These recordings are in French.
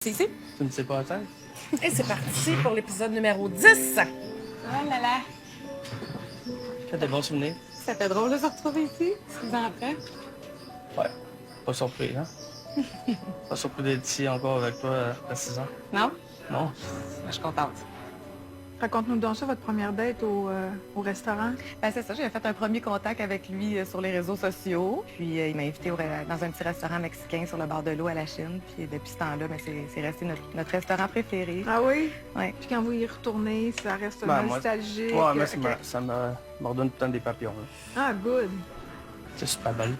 C'est ici? Tu ne sais pas attendre? Et c'est parti pour l'épisode numéro 10. Oh là là! Tu as des bons souvenirs? Ça fait drôle de se retrouver ici, 6 ans après. Ouais. Pas surpris, hein? Pas surpris d'être ici encore avec toi à 6 ans. Non? Non? Je suis contente. Raconte-nous donc ça, votre première date au restaurant. Ben, c'est ça, j'ai fait un premier contact avec lui sur les réseaux sociaux. Puis il m'a invité dans un petit restaurant mexicain sur le bord de l'eau à la Chine. Puis depuis ce temps-là, ben, c'est resté notre restaurant préféré. Ah oui? Ouais. Puis quand vous y retournez, ça reste Ben, moi, nostalgique. Ouais, mais ok. ça me redonne tout le temps des papillons. Là. Ah, good. C'est super belle.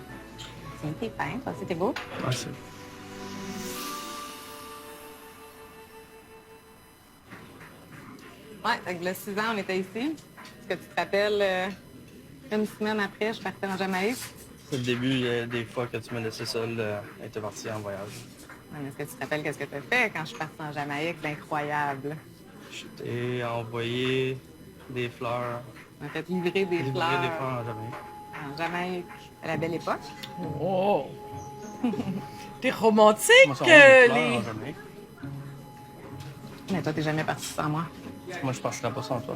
C'est tes peints, toi, c'était beau. Ouais, c'est... Ouais, fait que là, 6 ans, on était ici. Est-ce que tu te rappelles, une semaine après, je partais en Jamaïque? C'est le début des fois que tu m'as laissé seul et t'es parti en voyage. Ouais, mais est-ce que tu te rappelles qu'est-ce que tu as fait quand je suis partie en Jamaïque? C'est incroyable. Je t'ai envoyé des fleurs. On a fait livrer des Des fleurs fleurs en Jamaïque. en Jamaïque à la belle époque. Oh! T'es romantique, Moi, ça envoie des fleurs les... en Jamaïque. Mais toi, t'es jamais parti sans moi. Moi, je partirais pas sans toi.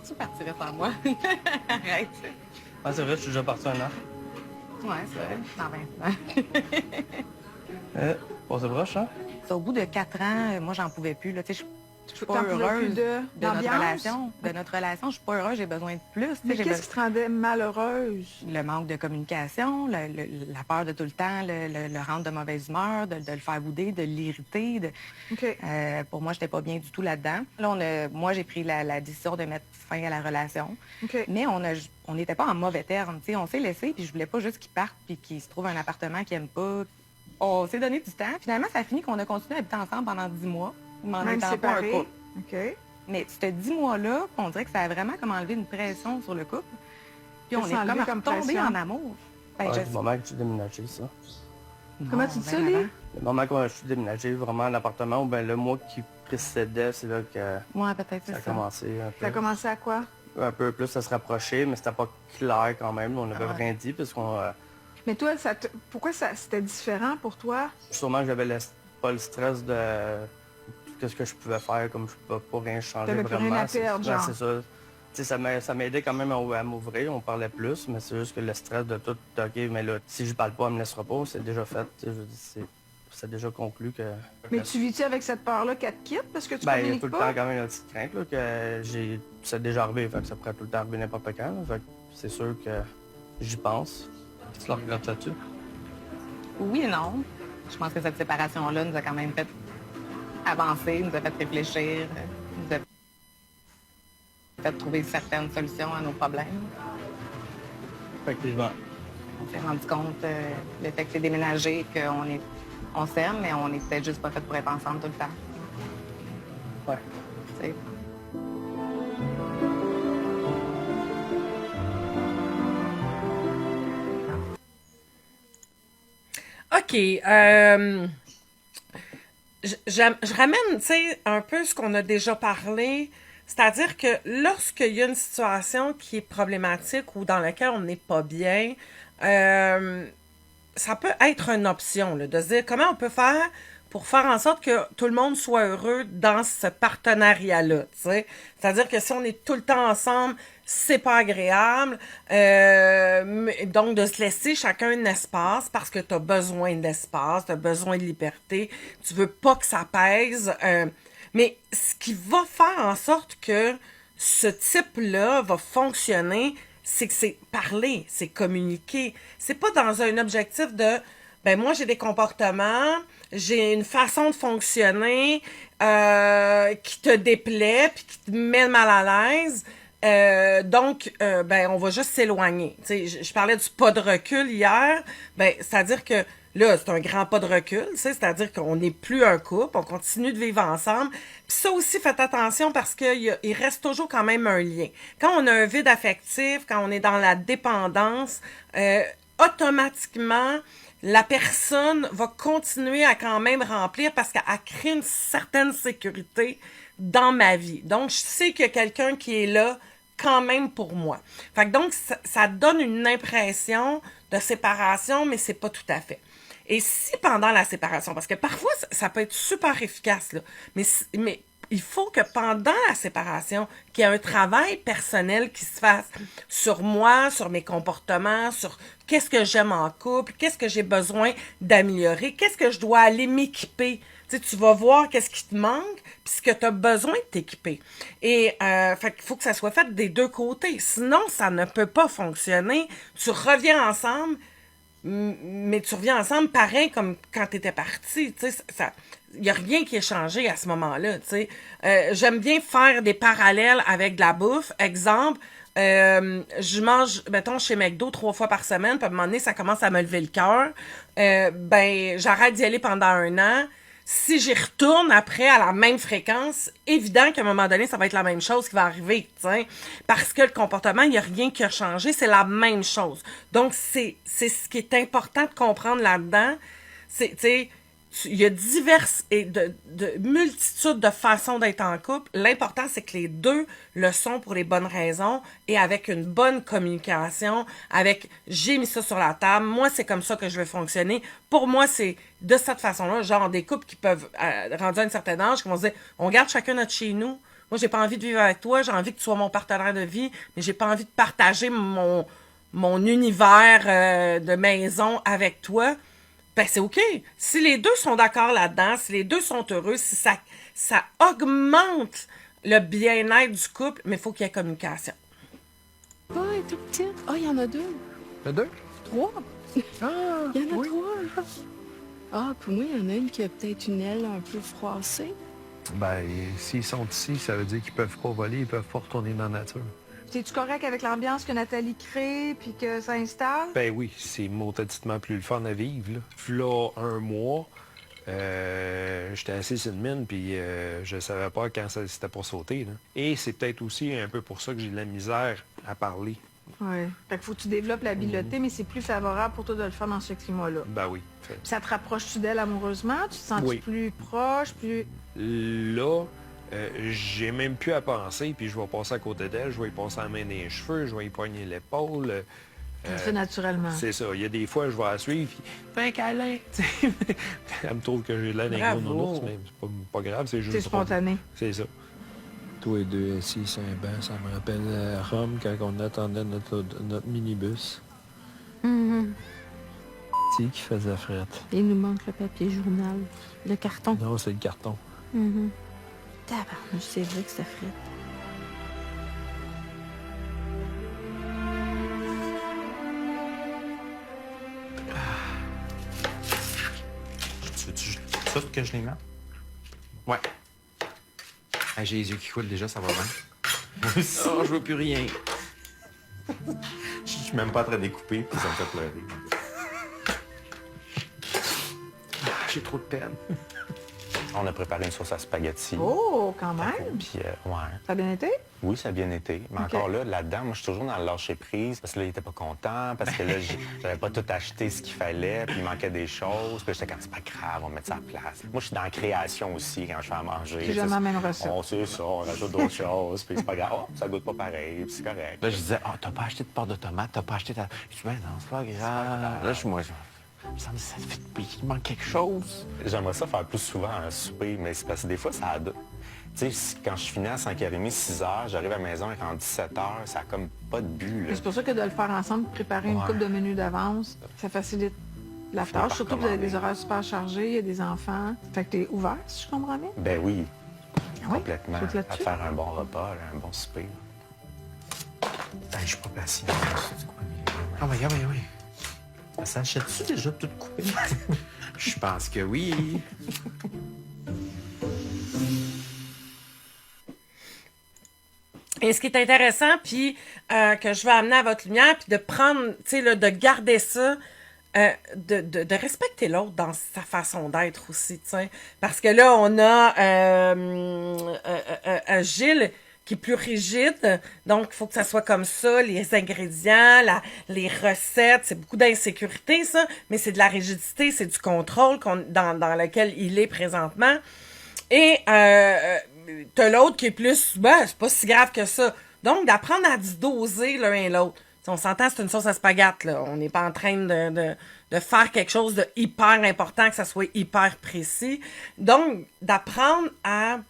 Tu partirais sans moi. Arrête. Ah, c'est vrai, je suis déjà parti un an. Ouais, c'est vrai. Dans 20 ans. Passé proche, hein? Au bout de 4 ans, moi, j'en pouvais plus. Là. Tu sais, je suis pas T'en pouvais heureuse plus de notre d'ambiance? relation. De notre relation, je suis pas heureuse, j'ai besoin de plus. Tu sais, Mais j'ai qu'est-ce qui te rendait malheureuse? le manque de communication, la peur de tout le temps, le rendre de mauvaise humeur, de le faire bouder, de l'irriter. OK. Pour moi, j'étais pas bien du tout là-dedans. Là, moi, j'ai pris la décision de mettre fin à la relation. OK. Mais on n'était pas en mauvais termes. Tu sais, on s'est laissé, puis je voulais pas juste qu'il parte puis qu'il se trouve un appartement qu'il aime pas. On s'est donné du temps. Finalement, ça a fini qu'on a continué à habiter ensemble pendant 10 mois. En Même étant pas un séparé? couple. OK. Mais ces 10 mois-là, on dirait que ça a vraiment comme enlevé une pression sur le couple. Puis on Qu'est-ce est que ça a enlevé comme comme tombé pression? en amour. Ben, Ouais, je- du moment que tu déménageais, ça. Comment Non, tu dis ben ça, Lee? avant. Le moment que je suis déménagé vraiment à l'appartement, ou bien le mois qui précédait, c'est là que Ouais, peut-être c'est ça a ça. commencé un peu. Ça a commencé à quoi? Un peu plus à se rapprocher, mais c'était pas clair quand même. On n'avait Ah ouais. rien dit, parce qu'on... Mais toi, pourquoi c'était différent pour toi? sûrement que j'avais pas le stress de qu'est-ce que je pouvais faire, comme je pouvais pas rien changer T'avais plus vraiment. rien à perdre, Ouais, genre. c'est ça. Tu sais, ça m'aidait quand même à m'ouvrir, on parlait plus, mais c'est juste que le stress de tout, OK, mais là, si je parle pas, elle me laissera pas, c'est déjà fait. Tu sais, je veux dire, c'est déjà conclu que... Mais tu vis-tu avec cette peur-là qu'elle te quitte parce que tu Ben, il y a communiques tout le pas? temps quand même la petite crainte là, que c'est déjà arrivé, fait que ça pourrait tout le temps arriver n'importe quand. Là, fait que c'est sûr que j'y pense. Tu le regrettes là-dessus? Oui et non. Je pense que cette séparation-là nous a quand même fait avancer, nous a fait réfléchir, nous a fait trouver certaines solutions à nos problèmes. Effectivement. On s'est rendu compte, le fait que c'est déménagé, on s'aime, mais on n'est peut-être juste pas fait pour être ensemble tout le temps. Ouais. Tu sais. OK. Je ramène, tu sais, un peu ce qu'on a déjà parlé. C'est-à-dire que lorsqu'il y a une situation qui est problématique ou dans laquelle on n'est pas bien, ça peut être une option, là, de se dire comment on peut faire pour faire en sorte que tout le monde soit heureux dans ce partenariat-là, tu sais. C'est-à-dire que si on est tout le temps ensemble, c'est pas agréable. Donc, de se laisser chacun un espace parce que tu as besoin d'espace, tu as besoin de liberté, tu veux pas que ça pèse. Mais ce qui va faire en sorte que ce type-là va fonctionner, c'est que c'est parler, c'est communiquer. C'est pas dans un objectif de ben moi j'ai des comportements, j'ai une façon de fonctionner qui te déplaît puis qui te met mal à l'aise. Donc, ben, on va juste s'éloigner. Tu sais, je parlais du pas de recul hier. Ben, c'est-à-dire que là, c'est un grand pas de recul. Tu sais, c'est-à-dire qu'on n'est plus un couple, on continue de vivre ensemble. Puis ça aussi, faites attention parce qu'il reste toujours quand même un lien. Quand on a un vide affectif, quand on est dans la dépendance, automatiquement, la personne va continuer à quand même remplir parce qu'elle crée une certaine sécurité dans ma vie. Donc, je sais qu'il y a quelqu'un qui est là quand même pour moi. Fait que donc, ça donne une impression de séparation, mais c'est pas tout à fait. Et si pendant la séparation, parce que parfois, ça peut être super efficace, là, mais il faut que pendant la séparation, qu'il y ait un travail personnel qui se fasse sur moi, sur mes comportements, sur qu'est-ce que j'aime en couple, qu'est-ce que j'ai besoin d'améliorer, qu'est-ce que je dois aller m'équiper. Tu sais, tu vas voir qu'est-ce qui te manque, puis ce que tu as besoin de t'équiper. Et fait qu'il faut que ça soit fait des deux côtés. Sinon, ça ne peut pas fonctionner. Tu reviens ensemble, mais tu reviens ensemble pareil comme quand tu étais parti. Tu sais, il n'y a rien qui est changé à ce moment-là. Tu sais. J'aime bien faire des parallèles avec de la bouffe. Exemple, je mange, mettons, chez McDo 3 fois par semaine, puis à un moment donné, ça commence à me lever le cœur. J'arrête d'y aller pendant 1 an. Si j'y retourne après à la même fréquence, évident qu'à un moment donné, ça va être la même chose qui va arriver, t'sais. Parce que le comportement, il n'y a rien qui a changé, c'est la même chose. Donc, c'est ce qui est important de comprendre là-dedans. C'est, tu sais, il y a diverses et de multitudes de façons d'être en couple. L'important, c'est que les deux le sont pour les bonnes raisons et avec une bonne communication, avec « j'ai mis ça sur la table, moi, c'est comme ça que je vais fonctionner ». Pour moi, c'est de cette façon-là, genre des couples qui peuvent, rendus à un certain âge, qui vont se dire « on garde chacun notre chez nous, moi, j'ai pas envie de vivre avec toi, j'ai envie que tu sois mon partenaire de vie, mais j'ai pas envie de partager mon univers de maison avec toi ». Ben, c'est OK. Si les deux sont d'accord là-dedans, si les deux sont heureux, si ça augmente le bien-être du couple, mais il faut qu'il y ait communication. Ah, elle est toute petite. Ah, il y en a 2. Il y en a 2? 3. Ah, Il y en a oui. 3. Là. Ah, puis moi, il y en a une qui a peut-être une aile un peu froissée. Ben, s'ils sont ici, ça veut dire qu'ils peuvent pas voler, ils peuvent pas retourner dans la nature. Es-tu correct avec l'ambiance que Nathalie crée puis que ça installe? Ben oui, c'est mauditement plus le fun à vivre, là. Là, 1 mois, j'étais assis sur une mine, puis je savais pas quand c'était pour sauter, là. Et c'est peut-être aussi un peu pour ça que j'ai de la misère à parler. Oui. Fait qu'il faut que tu développes l'habileté, mais c'est plus favorable pour toi de le faire dans ce climat-là. Ben oui. Puis ça te rapproche-tu d'elle amoureusement? Tu te sens Oui. plus proche, plus... Là, j'ai même plus à penser, puis je vais passer à côté d'elle, je vais y passer la main dans les cheveux, je vais y poigner l'épaule. Ça se fait naturellement. C'est ça. Il y a des fois, je vais la suivre, puis fais un câlin. Elle me trouve que j'ai l'air d'un gros nounours, mais c'est pas grave, c'est juste... C'est spontané. C'est ça. Tous les deux assis sur un banc, ça me rappelle Rome quand on attendait notre minibus. C'est qui faisait frette. Il nous manque le papier journal, le carton. Non, c'est le carton. Tabarnouche, c'est vrai que ça frette. Tu ça que je les mets? Ouais. Ah, j'ai les yeux qui coulent déjà, ça va bien. Moi aussi. Oh, je veux plus rien. Je suis même pas en train de les couper, puis ça me fait pleurer. J'ai trop de peine. On a préparé une sauce à spaghetti. Oh, quand même! Puis, ouais. Ça a bien été? Oui, ça a bien été. Mais Ok. encore là-dedans, moi, je suis toujours dans le lâcher-prise. Parce que là, il était pas content, parce que là, j'avais pas tout acheté ce qu'il fallait, puis il manquait des choses. Puis j'étais comme, c'est pas grave, on va mettre ça en place. Moi, je suis dans la création aussi quand je fais à manger. C'est jamais la même recette. On sait ça, on rajoute d'autres choses, puis c'est pas grave. Oh, ça goûte pas pareil, puis c'est correct. Là, je disais, oh, t'as pas acheté de pâte de tomate, t'as pas acheté ta... Je dis, ben non, c'est pas grave. Là, ça me fait il manque quelque chose. J'aimerais ça faire plus souvent un souper, mais c'est parce que des fois, ça a... Tu sais, quand je finis à 5h30, 6h, j'arrive à la maison et en 17h, ça a comme pas de but, là. C'est pour ça que de le faire ensemble, préparer une Ouais. coupe de menus d'avance, ça facilite la Finir tâche. par Surtout que vous avez commander. des horaires super chargés, il y a des enfants. Fait que t'es ouvert, si je comprends bien. Ben oui, Oui, complètement. saute À là-dessus. faire un bon repas, là, un bon souper. Ben, je suis pas patient. Ah oui, ah oui, oui. Ça achète-tu déjà tout coupé? Je pense que oui. Et ce qui est intéressant, puis que je vais amener à votre lumière, puis de prendre, tu sais, là, de garder ça, de respecter l'autre dans sa façon d'être aussi, tu sais. Parce que là, on a Gilles qui est plus rigide, donc il faut que ça soit comme ça, les ingrédients, les recettes, c'est beaucoup d'insécurité, ça, mais c'est de la rigidité, c'est du contrôle dans lequel il est présentement. Et t'as l'autre qui est plus, ben, c'est pas si grave que ça. Donc, d'apprendre à doser l'un et l'autre. Tu On s'entend, c'est une sauce à spaghetti, là. On n'est pas en train de faire quelque chose de hyper important, que ça soit hyper précis. Donc, d'apprendre à...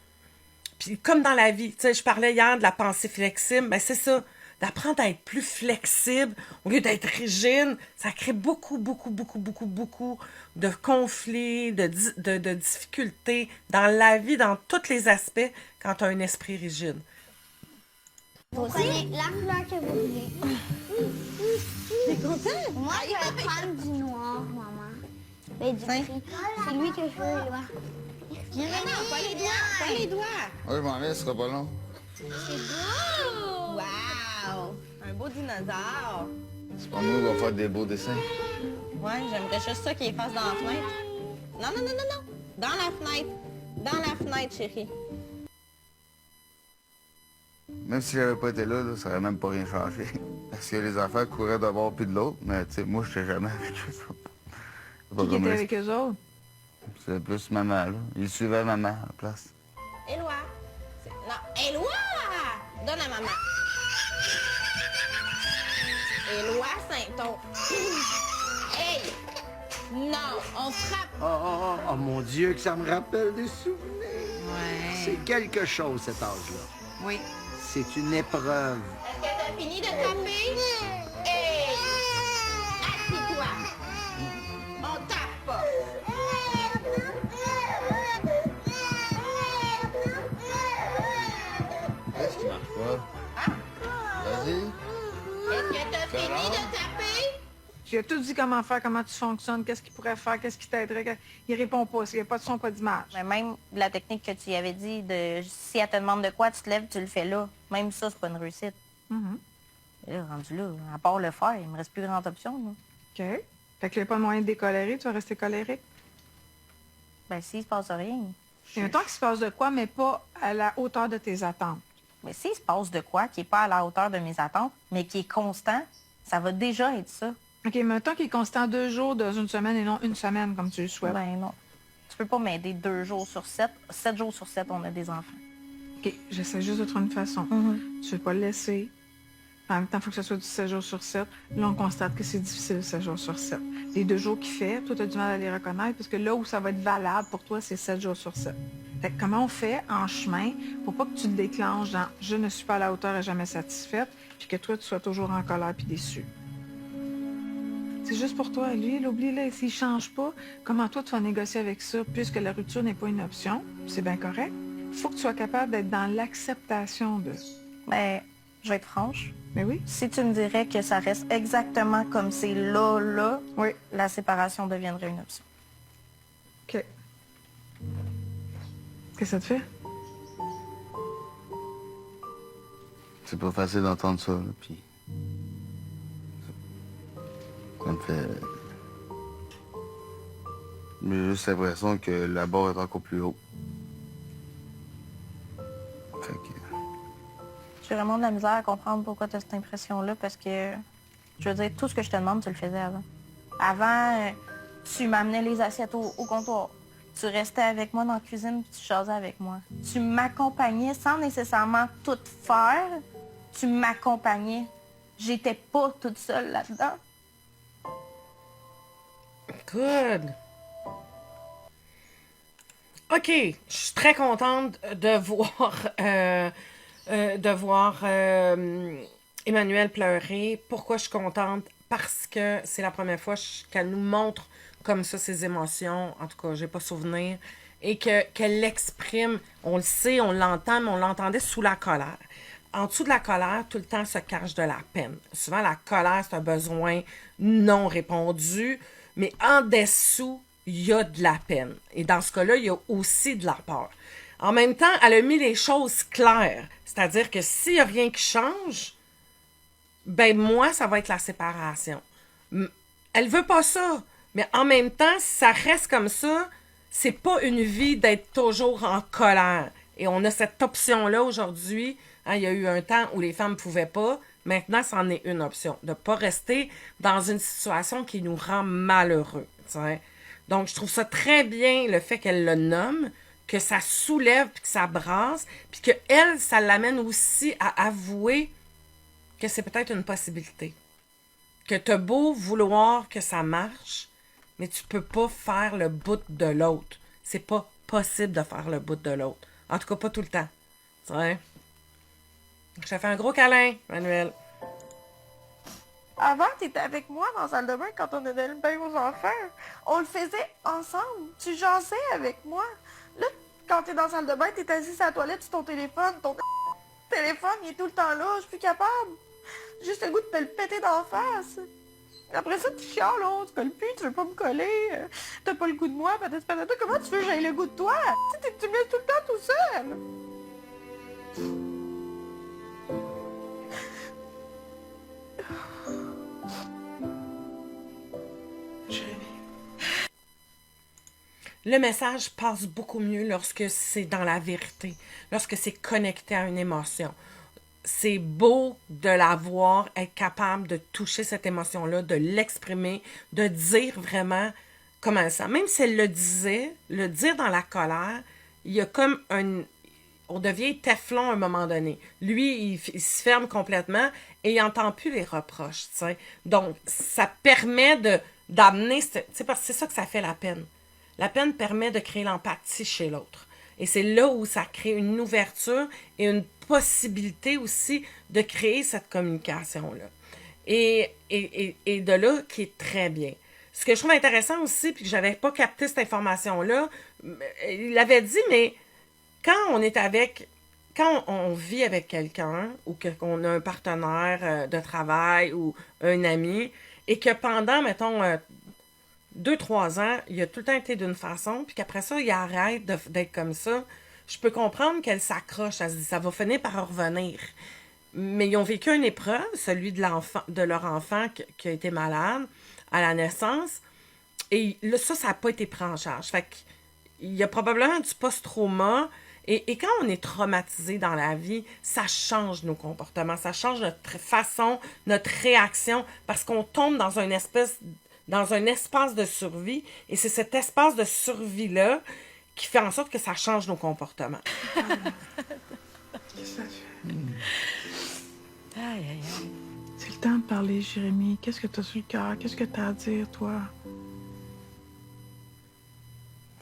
Puis comme dans la vie, tu sais, je parlais hier de la pensée flexible, ben c'est ça. D'apprendre à être plus flexible au lieu d'être rigide, ça crée beaucoup de conflits, de difficultés dans la vie, dans tous les aspects, quand tu as un esprit rigide. Vous prenez la couleur que vous voulez. T'es content? Moi, je vais prendre du noir, maman. Ben, du gris. C'est lui que je veux, là. Non, pas les doigts, pas les doigts. Oui, je m'en vais, ce sera pas long. C'est beau! Wow! Un beau dinosaure. C'est pas nous qui va faire des beaux dessins. Ouais, j'aimerais juste ça qu'il fasse dans la fenêtre. Non, non, non, non, non. Dans la fenêtre. Dans la fenêtre, chérie. Même si j'avais pas été là, ça aurait même pas rien changé. Parce que les enfants couraient d'un bord puis de l'autre, mais tu sais, moi, j'étais jamais avec eux. Qui était avec eux autres? C'est plus maman, là. Ils suivaient maman à la place. Éloi. Non, Éloi! Donne à maman. Éloi Saint-On. Hey! Non, on frappe. Oh, mon Dieu, que ça me rappelle des souvenirs. Ouais. C'est quelque chose, cet âge-là. Oui. C'est une épreuve. Est-ce que t'as fini de taper? Hey! Assis-toi. On tape pas. Qu'est-ce qui marche pas? Vas-y. Est-ce que t'as fini de taper? J'ai tout dit comment faire, comment tu fonctionnes, qu'est-ce qu'il pourrait faire, qu'est-ce qui t'aiderait. Il répond pas, s'il n'y a pas de son, pas d'image. Mais même la technique que tu y avais dit, de si elle te demande de quoi, tu te lèves, tu le fais là. Même ça, c'est pas une réussite. Et là, rendu là, à part le faire, il me reste plus grande option. Là. OK. Fait qu'il n'y a pas de moyen de décolérer, tu vas rester colérique. Ben, s'il se passe rien. Il y a un temps qu'il se passe de quoi, mais pas à la hauteur de tes attentes. Mais s'il se passe de quoi qui n'est pas à la hauteur de mes attentes, mais qui est constant, ça va déjà être ça. OK, mais un temps qui est constant 2 jours dans une semaine et non une semaine, comme tu le souhaites. Ben non. Tu peux pas m'aider 2 jours sur 7. 7 jours sur 7, on a des enfants. OK, j'essaie juste de trouver une façon. Tu veux pas le laisser. En même temps, il faut que ce soit du 7 jours sur 7. Là, on constate que c'est difficile 7 jours sur 7. Les 2 jours qu'il fait, toi, tu as du mal à les reconnaître parce que là où ça va être valable pour toi, c'est 7 jours sur 7. Fait que comment on fait en chemin pour pas que tu te déclenches dans « je ne suis pas à la hauteur et jamais satisfaite » puis que toi, tu sois toujours en colère puis déçu. C'est juste pour toi. Lui, il oublie, là, s'il change pas, comment toi, tu vas négocier avec ça puisque la rupture n'est pas une option? C'est bien correct. Il faut que tu sois capable d'être dans l'acceptation de... Ben, je vais être franche. Mais oui. Si tu me dirais que ça reste exactement comme c'est là, oui, la séparation deviendrait une option. OK. Qu'est-ce que ça te fait? C'est pas facile d'entendre ça, là, puis... Ça me fait... J'ai juste l'impression que la barre est encore plus haut. Fait que... J'ai vraiment de la misère à comprendre pourquoi tu as cette impression-là, parce que, je veux dire, tout ce que je te demande, tu le faisais avant. Avant, tu m'amenais les assiettes au comptoir. Tu restais avec moi dans la cuisine puis tu jasais avec moi. Tu m'accompagnais sans nécessairement tout faire. Tu m'accompagnais. J'étais pas toute seule là-dedans. Good. OK. Je suis très contente de voir Emmanuelle pleurer. Pourquoi je suis contente? Parce que c'est la première fois qu'elle nous montre comme ça ses émotions. En tout cas, j'ai pas souvenir. Et qu'elle l'exprime. On le sait, on l'entend, mais on l'entendait sous la colère. En dessous de la colère, tout le temps se cache de la peine. Souvent, la colère, c'est un besoin non répondu. Mais en dessous, il y a de la peine. Et dans ce cas-là, il y a aussi de la peur. En même temps, elle a mis les choses claires. C'est-à-dire que s'il n'y a rien qui change, ben moi, ça va être la séparation. Elle veut pas ça. Mais en même temps, si ça reste comme ça, c'est pas une vie d'être toujours en colère. Et on a cette option-là aujourd'hui. Hein, il y a eu un temps où les femmes ne pouvaient pas. Maintenant, c'en est une option. De ne pas rester dans une situation qui nous rend malheureux. T'sais. Donc, je trouve ça très bien, le fait qu'elle le nomme, que ça soulève, puis que ça brasse, puis qu'elle, ça l'amène aussi à avouer que c'est peut-être une possibilité. que t'as beau vouloir que ça marche, mais tu peux pas faire le bout de l'autre. C'est pas possible de faire le bout de l'autre. En tout cas, pas tout le temps. Tu sais? Je te fais un gros câlin, Manuel. Avant, t'étais avec moi dans la salle de bain quand on donnait le bain aux enfants. On le faisait ensemble. Tu jasais avec moi. Là, quand t'es dans la salle de bain, t'es assis à la toilette sur ton téléphone. Ton téléphone, il est tout le temps là. Je suis plus capable. J'ai juste le goût de te le péter d'en face. Après ça, tu chiales, oh, tu colles plus, tu veux pas me coller. T'as pas le goût de moi, peut-être pas de toi. Comment tu veux que j'aille le goût de toi? Tu me laisses tout le temps tout seul. Le message passe beaucoup mieux lorsque c'est dans la vérité, lorsque c'est connecté à une émotion. C'est beau de la voir, être capable de toucher cette émotion-là, de l'exprimer, de dire vraiment comment elle sent. Même si elle le disait, le dire dans la colère, il y a comme un... On devient Teflon à un moment donné. Lui, il se ferme complètement et il n'entend plus les reproches, tu sais. Donc, ça permet d'amener... Tu sais, parce que c'est ça que ça fait la peine. La peine permet de créer l'empathie chez l'autre. Et c'est là où ça crée une ouverture et une possibilité aussi de créer cette communication-là. Et de là, qui est très bien. Ce que je trouve intéressant aussi, puis que je n'avais pas capté cette information-là, il avait dit, mais quand on vit avec quelqu'un ou qu'on a un partenaire de travail ou un ami, et que pendant, mettons, 2-3 ans, il a tout le temps été d'une façon, puis qu'après ça, il arrête d'être comme ça, je peux comprendre qu'elle s'accroche. Elle se dit, ça va finir par revenir. Mais ils ont vécu une épreuve, celui de leur enfant qui a été malade à la naissance, et là, ça n'a pas été pris en charge. Fait qu'il y a probablement du post-trauma, et quand on est traumatisé dans la vie, ça change nos comportements, ça change notre façon, notre réaction, parce qu'on tombe dans un espace de survie, et c'est cet espace de survie-là qui fait en sorte que ça change nos comportements. Qu'est-ce que ça fait? C'est le temps de parler, Jérémy. Qu'est-ce que tu as sur le cœur? Qu'est-ce que tu as à dire, toi?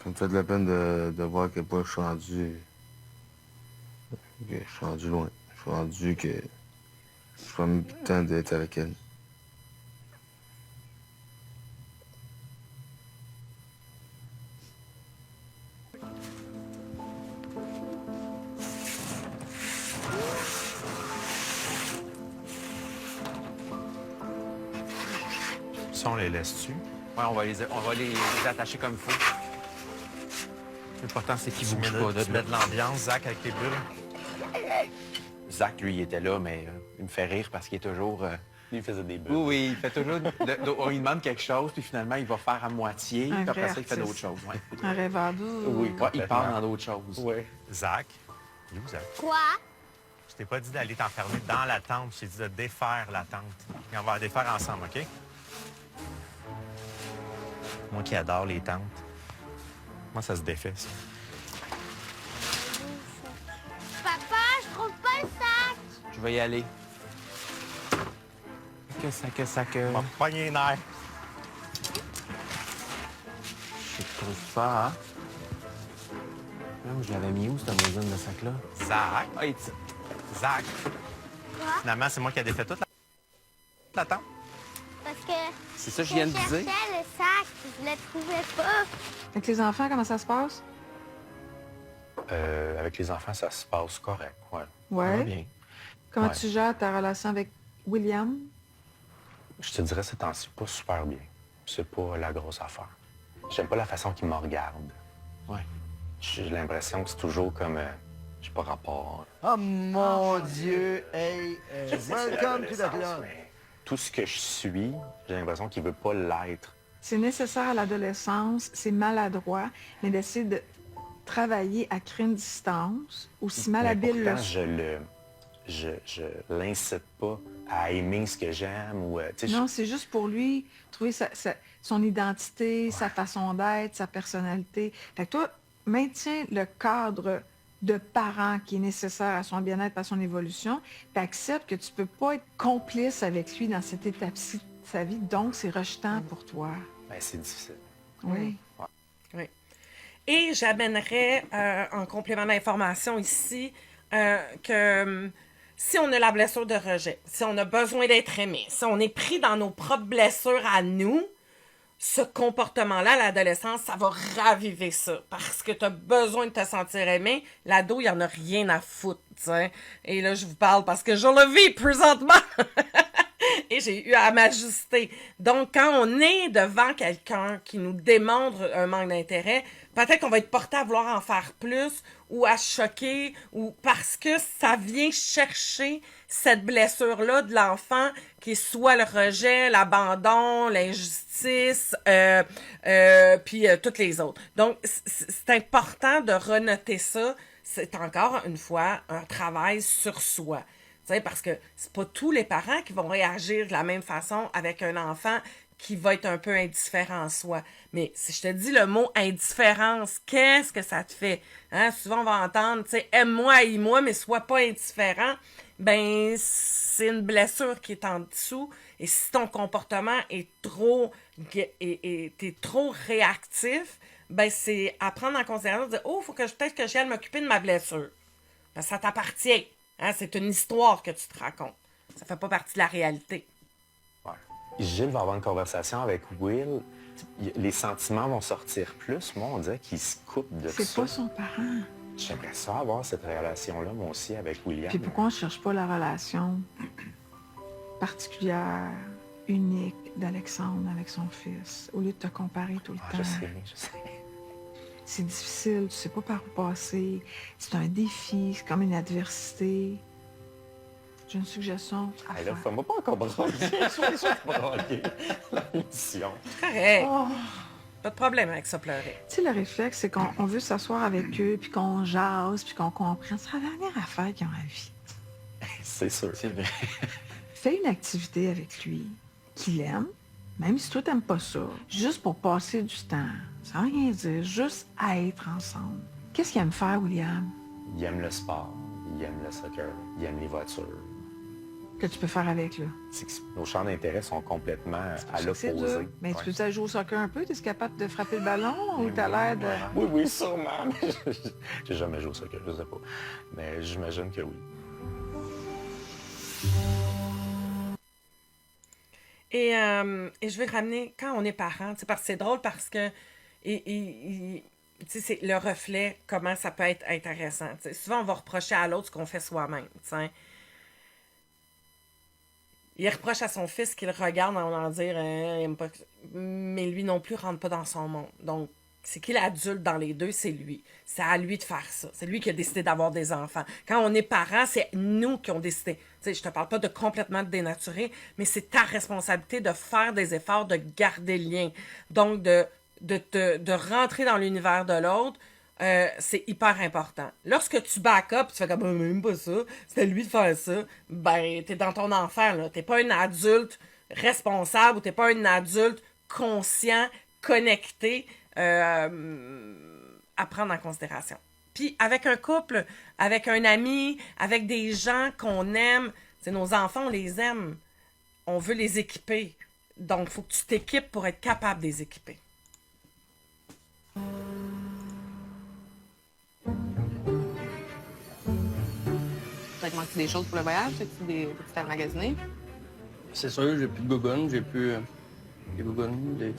Ça me fait de la peine de voir à quel point je suis rendu... Je suis rendu loin. Je suis rendu que... Je prends même plus le temps d'être avec elle. Ça, on les laisse-tu? Ouais, on va les attacher comme il faut. L'important, c'est qu'ils bougent pas. Tu mets de l'ambiance, Zach, avec tes bulles? Zach, lui, il était là, mais il me fait rire parce qu'il est toujours... Lui, il faisait des bulles. Oui, oui, il fait toujours... on lui demande quelque chose, puis finalement, il va faire à moitié, puis après ça, il fait d'autres choses. Ouais. Un rêveur. Oui, il part dans d'autres choses. Oui. Zach, il est où, Zach? Quoi? Je t'ai pas dit d'aller t'enfermer dans la tente, je t'ai dit de défaire la tente. Et on va la défaire ensemble, OK? Moi qui adore les tentes. Moi, ça se défait, ça. Papa, je trouve pas le sac. Je vais y aller. Que ça... On va pogner les nerfs. Je trouve pas, hein? Je l'avais mis où, cette maison de sac-là? Zach! Hey, Zach! Quoi? Finalement, c'est moi qui ai défait toute la tente. Parce que... C'est ça que je viens de dire? Je cherchais le sac, je le trouvais pas. Avec les enfants, comment ça se passe? Avec les enfants, ça se passe correct, ouais. Ouais. Ça va bien. Comment Ouais. tu gères ta relation avec William? Je te dirais ces temps-ci pas super bien. C'est pas la grosse affaire. J'aime pas la façon qu'il me regarde. Ouais. J'ai l'impression que c'est toujours comme... j'ai pas rapport. Oh mon Dieu! Hey, welcome to the club! Tout ce que je suis, j'ai l'impression qu'il veut pas l'être. C'est nécessaire à l'adolescence, c'est maladroit, mais d'essayer de travailler à créer une distance, aussi malhabile Mais pourtant, je l'incite pas à aimer ce que j'aime ou... Non, c'est juste pour lui trouver son identité, sa façon d'être, sa personnalité. Fait que toi, maintiens le cadre de parent qui est nécessaire à son bien-être, à son évolution, puis accepte que tu peux pas être complice avec lui dans cette étape-ci de sa vie, donc c'est rejetant pour toi. Ben, c'est difficile. Oui. Oui. Et j'amènerais en complément d'information ici que si on a la blessure de rejet, si on a besoin d'être aimé, si on est pris dans nos propres blessures à nous, ce comportement-là, à l'adolescence, ça va raviver ça. Parce que tu as besoin de te sentir aimé. L'ado, il en a rien à foutre, t'sais. Et là, je vous parle parce que je le vis présentement. Et j'ai eu à m'ajuster. Donc, quand on est devant quelqu'un qui nous démontre un manque d'intérêt, peut-être qu'on va être porté à vouloir en faire plus ou à choquer ou parce que ça vient chercher cette blessure-là de l'enfant qui est soit le rejet, l'abandon, l'injustice, puis toutes les autres. Donc, c'est important de renoter ça. C'est encore une fois un travail sur soi. T'sais, parce que c'est pas tous les parents qui vont réagir de la même façon avec un enfant qui va être un peu indifférent en soi. Mais si je te dis le mot indifférence, qu'est-ce que ça te fait? Hein? Souvent, on va entendre, tu sais, aime-moi, haïs-moi, mais sois pas indifférent. Ben, c'est une blessure qui est en dessous. Et si ton comportement est trop, t'es trop réactif, ben, c'est à prendre en considération de dire, oh, faut que peut-être que j'aille m'occuper de ma blessure. Ben, ça t'appartient. Hein? C'est une histoire que tu te racontes. Ça fait pas partie de la réalité. Ouais. Gilles va avoir une conversation avec Will. Les sentiments vont sortir plus. Moi, on dirait qu'il se coupe de ça. C'est pas son parent. J'aimerais ça avoir cette relation-là, moi aussi, avec William. Puis pourquoi on cherche pas la relation particulière, unique d'Alexandre avec son fils, au lieu de te comparer tout le temps? Je sais. C'est difficile, tu sais pas par où passer. C'est un défi, c'est comme une adversité. J'ai une suggestion à Hey, faire. là, fais-moi pas encore broyer. Je vais déjà broyer la mission. Correct. Oh. Pas de problème avec ça, pleurer. Tu sais, le réflexe, c'est qu'on veut s'asseoir avec eux, puis qu'on jase, puis qu'on comprenne. C'est la dernière affaire qu'ils ont à vie. C'est sûr. C'est vrai. Fais une activité avec lui qu'il aime, même si toi, t'aimes pas ça, juste pour passer du temps, sans rien dire, juste à être ensemble. Qu'est-ce qu'il aime faire, William? Il aime le sport, il aime le soccer, il aime les voitures. Que tu peux faire avec, là? C'est que nos champs d'intérêt sont complètement à C'est dur. l'opposé. Mais Ouais. tu peux jouer au soccer un peu? T'es capable de frapper le ballon ou t'as l'air de... Oui, sûrement. Mais j'ai jamais joué au soccer, je sais pas. Mais j'imagine que oui. Et je vais ramener, quand on est parent, parce que c'est drôle parce que c'est le reflet, comment ça peut être intéressant. T'sais, souvent, on va reprocher à l'autre ce qu'on fait soi-même. T'sais. Il reproche à son fils qu'il regarde en voulant dire il aime pas... Mais lui non plus rentre pas dans son monde. Donc, c'est qui l'adulte dans les deux, c'est lui. C'est à lui de faire ça. C'est lui qui a décidé d'avoir des enfants. Quand on est parents, c'est nous qui ont décidé. T'sais, je te parle pas de complètement te dénaturer, mais c'est ta responsabilité de faire des efforts, de garder le lien. Donc, de rentrer dans l'univers de l'autre, c'est hyper important. Lorsque tu back up, tu fais comme même pas ça, c'est à lui de faire ça, ben t'es dans ton enfer, là. T'es pas un adulte responsable ou t'es pas un adulte conscient, connecté à prendre en considération. Puis avec un couple, avec un ami, avec des gens qu'on aime, c'est nos enfants, on les aime. On veut les équiper. Donc, il faut que tu t'équipes pour être capable de les équiper. Ça te manque des choses pour le voyage? As-tu des petites à magasiner? C'est sûr, j'ai plus de gougounes, j'ai plus des gougounes, des...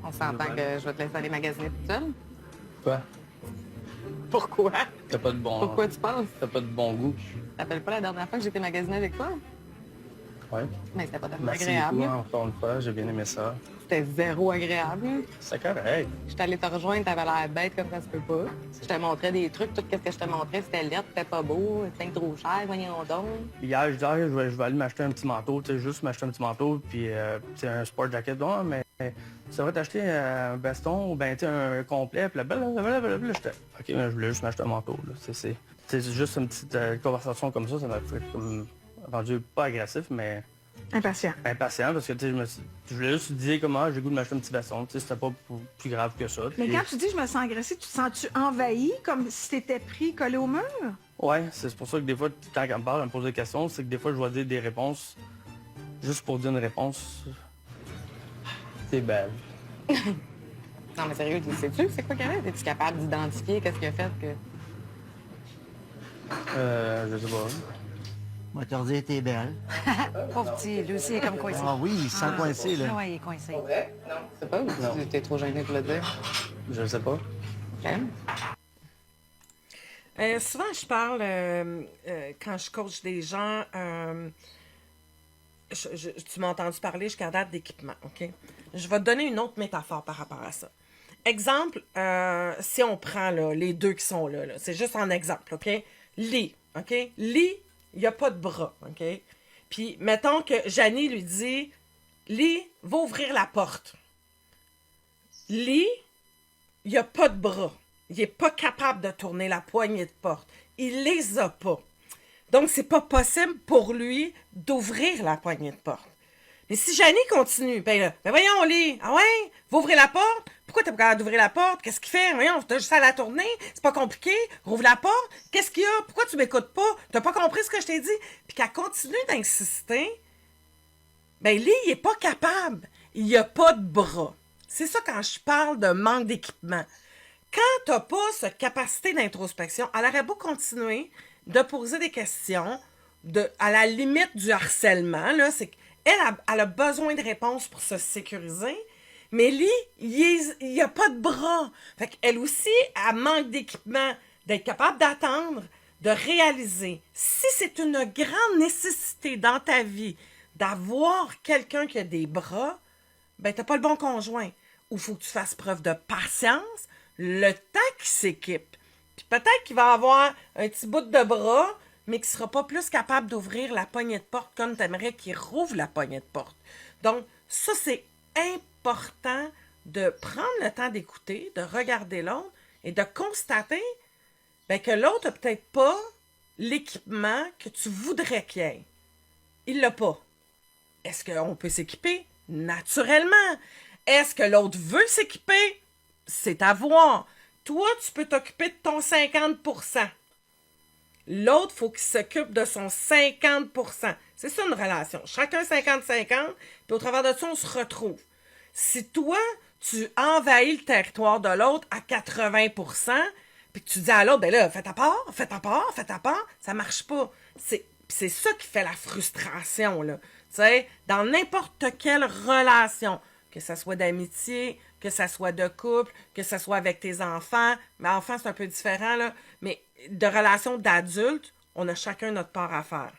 On s'entend que je vais te laisser aller magasiner toute seule. Quoi? Pourquoi? T'as pas de bon... Pourquoi tu penses? T'as pas de bon goût. T'appelles pas la dernière fois que j'étais magasiner avec toi? Ouais. Mais c'était pas tellement Merci agréable. beaucoup, encore une fois, j'ai bien aimé ça. C'était zéro agréable. C'est correct. J'étais allée te rejoindre, t'avais l'air bête comme ça se peut pas. Je te montrais des trucs, tout ce que je te montrais, c'était laid, c'était pas beau, c'était trop cher, voyons donc. Hier, je disais, je vais aller m'acheter un petit manteau, tu sais, juste m'acheter un petit manteau, puis c'est un sport jacket. Non, mais ça va t'acheter un veston ou ben, tu sais, un complet, puis blablabla. J'étais, OK, mais je voulais juste m'acheter un manteau, là. C'est juste une petite conversation comme ça m'a fait comme rendu pas agressif, mais... Impatient. Impatient, parce que tu sais, je voulais juste dire comment j'ai le goût de m'acheter un petit veston, tu sais, c'était pas plus grave que ça. Mais Puis- quand tu dis je me sens agressée, tu te sens-tu envahi comme si t'étais pris, collé au mur? Ouais, c'est pour ça que des fois, quand elle me parle, elle me pose des questions, c'est que des fois, je dois dire des réponses Juste pour dire une réponse, t'es belle. Non, mais sérieux, tu sais-tu c'est quoi qu'elle a? Es-tu capable d'identifier qu'est-ce qu'il a fait que... Je sais pas. Moi, te redire, t'es belle. Pauvre petit, lui aussi, il est comme coincé. Ah oui, il se sent coincé, là. Oui, il est coincé. Non, c'est pas, ou tu t'es trop gêné de le dire? Je sais pas. OK. Souvent, je parle, quand je coach des gens, tu m'as entendu parler jusqu'à date d'équipement, OK? Je vais te donner une autre métaphore par rapport à ça. Exemple, si on prend là, les deux qui sont là, c'est juste un exemple, OK? Lee, OK? Lee, il n'y a pas de bras, OK? Puis, mettons que Janie lui dit, Lee, va ouvrir la porte. Lee, il n'y a pas de bras. Il n'est pas capable de tourner la poignée de porte. Il les a pas. Donc, c'est pas possible pour lui d'ouvrir la poignée de porte. Mais si Janie continue, ben voyons, Lee, ah ouais, va ouvrir la porte. Pourquoi t'es pas capable d'ouvrir la porte? Qu'est-ce qu'il fait? Voyons, t'as juste à la tourner. C'est pas compliqué. Rouvre la porte. Qu'est-ce qu'il y a? Pourquoi tu m'écoutes pas? T'as pas compris ce que je t'ai dit? Puis qu'elle continue d'insister, ben Lee, il est pas capable. Il y a pas de bras. C'est ça quand je parle de manque d'équipement. Quand t'as pas cette capacité d'introspection, elle aurait beau continuer de poser des questions à la limite du harcèlement, là, c'est qu'elle a besoin de réponses pour se sécuriser, mais Lee, il n'y a pas de bras. Fait qu'elle aussi, elle manque d'équipement, d'être capable d'attendre, de réaliser. Si c'est une grande nécessité dans ta vie d'avoir quelqu'un qui a des bras, ben t'as pas le bon conjoint. Ou faut que tu fasses preuve de patience, le temps qu'il s'équipe. Puis peut-être qu'il va avoir un petit bout de bras, mais qu'il ne sera pas plus capable d'ouvrir la poignée de porte comme tu aimerais qu'il rouvre la poignée de porte. Donc, ça, c'est important de prendre le temps d'écouter, de regarder l'autre et de constater que l'autre n'a peut-être pas l'équipement que tu voudrais qu'il ait. Il l'a pas. Est-ce qu'on peut s'équiper? Naturellement. Est-ce que l'autre veut s'équiper? C'est à voir. Toi, tu peux t'occuper de ton 50%. L'autre, il faut qu'il s'occupe de son 50%. C'est ça une relation. Chacun 50-50, puis au travers de ça, on se retrouve. Si toi, tu envahis le territoire de l'autre à 80%, puis que tu dis à l'autre, ben là, fais ta part, ça marche pas. C'est ça qui fait la frustration, là. Tu sais, dans n'importe quelle relation, que ça soit d'amitié, que ça soit de couple, que ça soit avec tes enfants. Mais enfants, c'est un peu différent, là. Mais de relations d'adultes, on a chacun notre part à faire.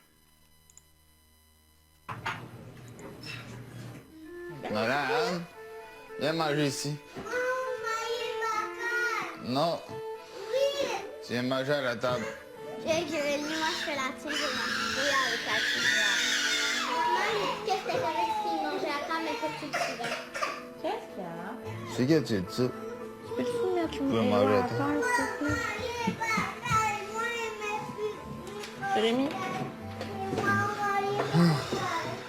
Madame, viens manger ici. Non. Oui. Tu viens manger à la table. Jérémy, moi je fais la tire et ma avec la cuillère. Maman, qu'est-ce que t'as avec s'il mangeait à table, mais faut que tu le suives. Qu'est-ce qu'il y a? C'est que tu es ça. Peux-tu mettre Tu peux manger à table. Jérémy?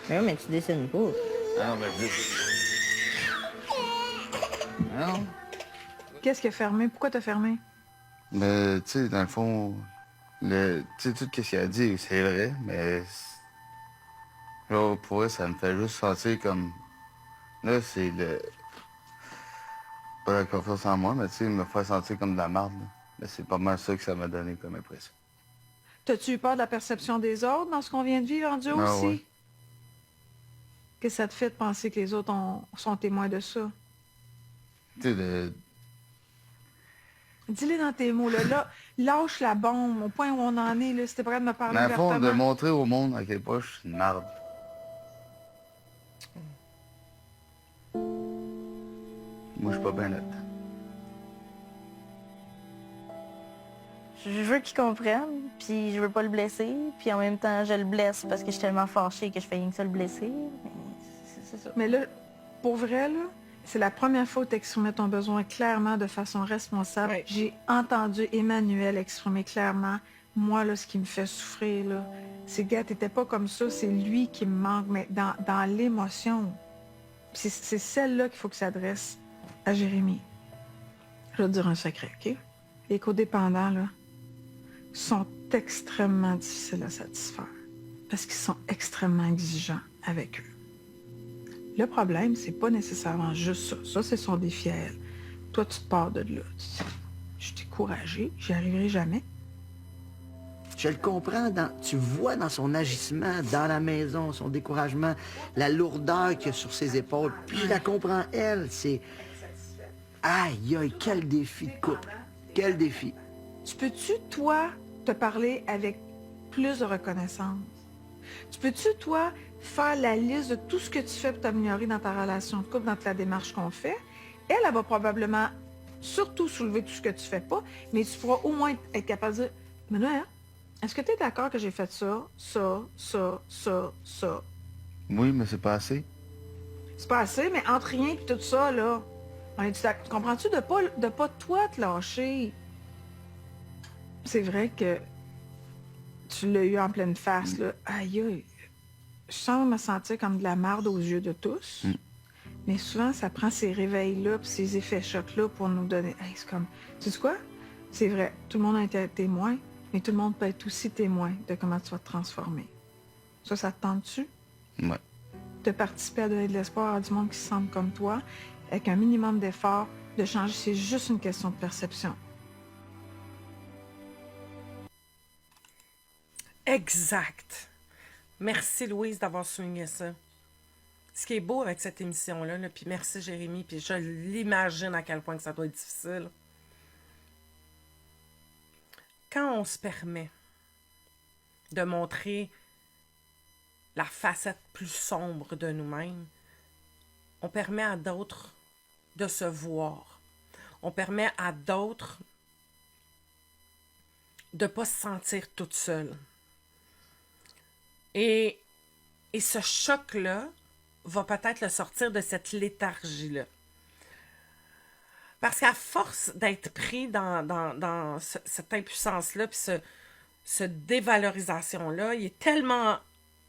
Mais oui, mais tu dessines pas. Ah non, mais je... Non. Qu'est-ce qui a fermé? Pourquoi t'as fermé? Mais, tu sais, dans le fond, tu sais, tout ce qu'il a dit, c'est vrai, mais... Genre, pour elle, ça me fait juste sentir comme... Là, c'est le... Pas la confiance en moi, mais tu sais, me faire sentir comme de la marde, là. Mais c'est pas mal ça que ça m'a donné comme impression. T'as-tu eu peur de la perception des autres dans ce qu'on vient de vivre en duo aussi? Ouais. Qu'est-ce que ça te fait de penser que les autres sont témoins de ça? Tu sais, Dis-le dans tes mots, là, lâche la bombe, au point où on en est, là, si t'es prêt de me parler dans le fond, de ouvertement. montrer au monde à quel point je suis une marde. Moi, je suis pas bien là-dedans. Je veux qu'il comprenne, puis je veux pas le blesser, puis en même temps, je le blesse parce que je suis tellement fâchée que je fais rien que ça le blesser. Mais c'est ça. Mais là, pour vrai, là, c'est la première fois que tu exprimais ton besoin clairement, de façon responsable. Oui. J'ai entendu Emmanuel exprimer clairement, moi, là, ce qui me fait souffrir, là, c'est, gars, t'étais pas comme ça, c'est lui qui me manque, mais dans l'émotion. C'est celle-là qu'il faut que s'adresse à Jérémy. Je vais te dire un secret, OK? Les codépendants, là, sont extrêmement difficiles à satisfaire. Parce qu'ils sont extrêmement exigeants avec eux. Le problème, c'est pas nécessairement juste ça. Ça, c'est son défi à elle. Toi, tu te pars de là. Tu dis, je suis découragée, j'y arriverai jamais. Je le comprends, tu vois dans son agissement, dans la maison, son découragement, la lourdeur qu'il y a sur ses épaules. Puis je la comprends, elle, c'est... Aïe, aïe, quel défi de couple. Quel défi. Tu peux-tu, toi, te parler avec plus de reconnaissance? Tu peux-tu, toi, faire la liste de tout ce que tu fais pour t'améliorer dans ta relation de couple, dans la démarche qu'on fait? Elle va probablement surtout soulever tout ce que tu fais pas, mais tu pourras au moins être capable de dire, mais là, est-ce que tu es d'accord que j'ai fait ça, ça, ça, ça, ça? Oui, mais c'est pas assez. C'est pas assez, mais entre rien et tout ça, là, on est d'accord. Comprends-tu de pas toi te lâcher? C'est vrai que tu l'as eu en pleine face, là. Aïe, aïe. Je sens me sentir comme de la marde aux yeux de tous. Mais souvent, ça prend ces réveils-là puis ces effets chocs-là pour nous donner... Hey, c'est comme... Tu sais quoi? C'est vrai, tout le monde a été témoin, mais tout le monde peut être aussi témoin de comment tu vas te transformer. Ça te tente-tu? Ouais. De participer à donner de l'espoir à du monde qui se sent comme toi, avec un minimum d'effort, de changer, c'est juste une question de perception. Exact. Merci, Louise, d'avoir souligné ça. Ce qui est beau avec cette émission-là, là, puis merci, Jérémy, puis je l'imagine à quel point que ça doit être difficile. Quand on se permet de montrer la facette plus sombre de nous-mêmes, on permet à d'autres de se voir. On permet à d'autres de ne pas se sentir toute seule. Et ce choc-là va peut-être le sortir de cette léthargie-là. Parce qu'à force d'être pris dans cette impuissance-là, puis cette dévalorisation-là, il est tellement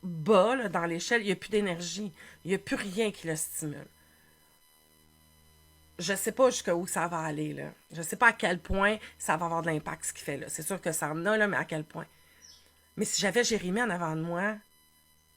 bas là, dans l'échelle, il n'y a plus d'énergie. Il n'y a plus rien qui le stimule. Je ne sais pas jusqu'où ça va aller, là. Je ne sais pas à quel point ça va avoir de l'impact, ce qu'il fait, là. C'est sûr que ça en a, là, mais à quel point. Mais si j'avais Jérémy en avant de moi,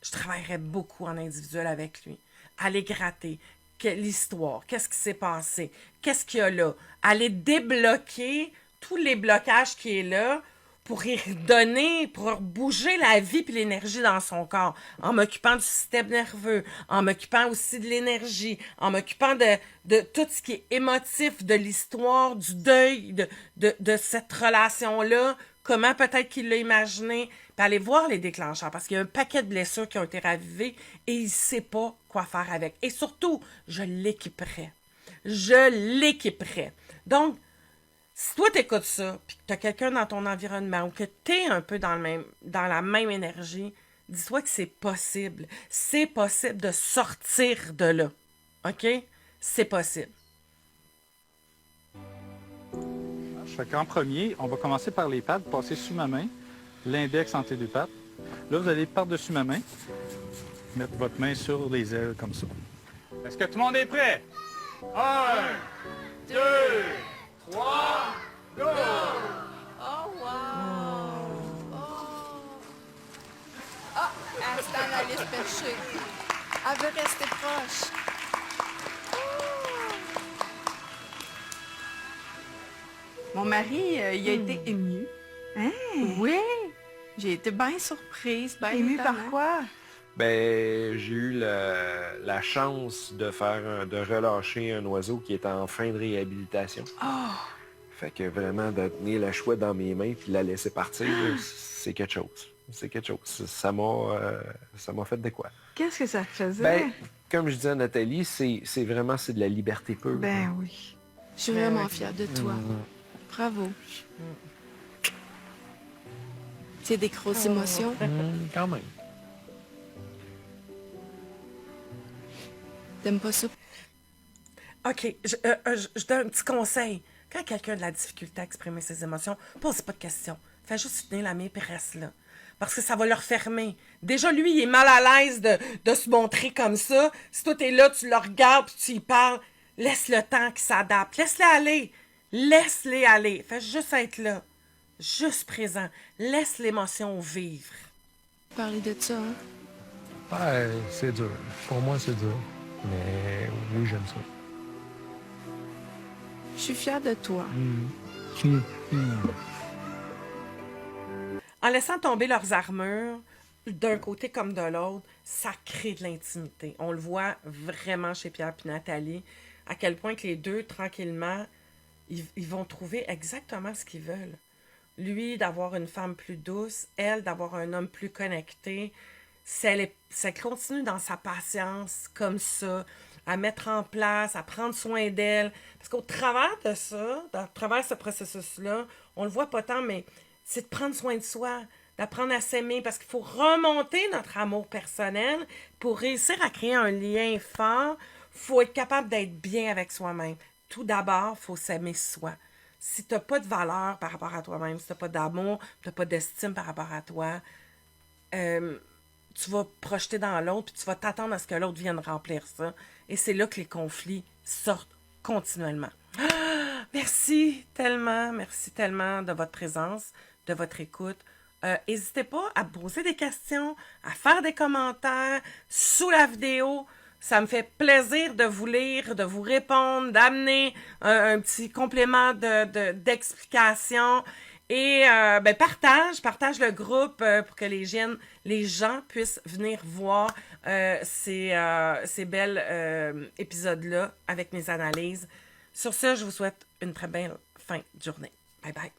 je travaillerais beaucoup en individuel avec lui. Aller gratter. L'histoire. Qu'est-ce qui s'est passé? Qu'est-ce qu'il y a là? Aller débloquer tous les blocages qui est là pour y redonner, pour bouger la vie et l'énergie dans son corps. En m'occupant du système nerveux, en m'occupant aussi de l'énergie, en m'occupant de tout ce qui est émotif, de l'histoire, du deuil, de cette relation-là, comment peut-être qu'il l'a imaginé, puis aller voir les déclencheurs, parce qu'il y a un paquet de blessures qui ont été ravivées et il ne sait pas quoi faire avec. Et surtout, je l'équiperais. Je l'équiperais. Donc, si toi, tu écoutes ça, puis que tu as quelqu'un dans ton environnement ou que tu es un peu dans la même énergie, dis-toi que c'est possible. C'est possible de sortir de là. OK? C'est possible. Fait qu'en premier, on va commencer par les pattes, passer sous ma main, l'index entre les deux pattes. Là, vous allez par-dessus ma main, mettre votre main sur les ailes comme ça. Est-ce que tout le monde est prêt? 1, 2, 3, go! Oh, wow! Ah, elle est dans la liste perchée. Elle veut rester proche. Mon mari, il a été ému. Hein? Oui! J'ai été bien surprise, bien Ému par étonnée. quoi? Ben, j'ai eu la chance de relâcher un oiseau qui est en fin de réhabilitation. Oh! Fait que vraiment, de tenir la chouette dans mes mains puis la laisser partir, c'est quelque chose. C'est quelque chose. Ça m'a fait de quoi? Qu'est-ce que ça te faisait? Ben, comme je disais à Nathalie, c'est de la liberté pure. Ben oui. Je suis vraiment fière de toi. Bravo. C'est des grosses émotions. Quand même. T'aimes pas ça? OK, je donne un petit conseil. Quand quelqu'un a de la difficulté à exprimer ses émotions, pose pas de questions. Fais juste tenir la main et reste là. Parce que ça va le refermer. Déjà, lui, il est mal à l'aise de se montrer comme ça. Si toi, t'es là, tu le regardes puis tu y parles, laisse le temps qu'il s'adapte. Laisse-les aller. Laisse-les aller. Fais juste être là. Juste présent. Laisse l'émotion vivre. Parler de ça, hein? C'est dur. Pour moi, c'est dur. Mais oui, j'aime ça. Je suis fière de toi. En laissant tomber leurs armures, d'un côté comme de l'autre, ça crée de l'intimité. On le voit vraiment chez Pierre et Nathalie, à quel point que les deux, tranquillement, ils vont trouver exactement ce qu'ils veulent. Lui, d'avoir une femme plus douce, elle, d'avoir un homme plus connecté. Si elle continue dans sa patience, comme ça, à mettre en place, à prendre soin d'elle. Parce qu'au travers de ça, à travers ce processus-là, on le voit pas tant, mais c'est de prendre soin de soi, d'apprendre à s'aimer, parce qu'il faut remonter notre amour personnel pour réussir à créer un lien fort. Il faut être capable d'être bien avec soi-même. Tout d'abord, il faut s'aimer soi. Si tu n'as pas de valeur par rapport à toi-même, si tu n'as pas d'amour, tu n'as pas d'estime par rapport à toi, tu vas projeter dans l'autre, puis tu vas t'attendre à ce que l'autre vienne remplir ça. Et c'est là que les conflits sortent continuellement. Ah, merci tellement de votre présence, de votre écoute. N'hésitez pas à poser des questions, à faire des commentaires sous la vidéo. Ça me fait plaisir de vous lire, de vous répondre, d'amener un petit complément d'explication. Et partage le groupe pour que les gens puissent venir voir ces belles épisodes-là avec mes analyses. Sur ce, je vous souhaite une très belle fin de journée. Bye bye.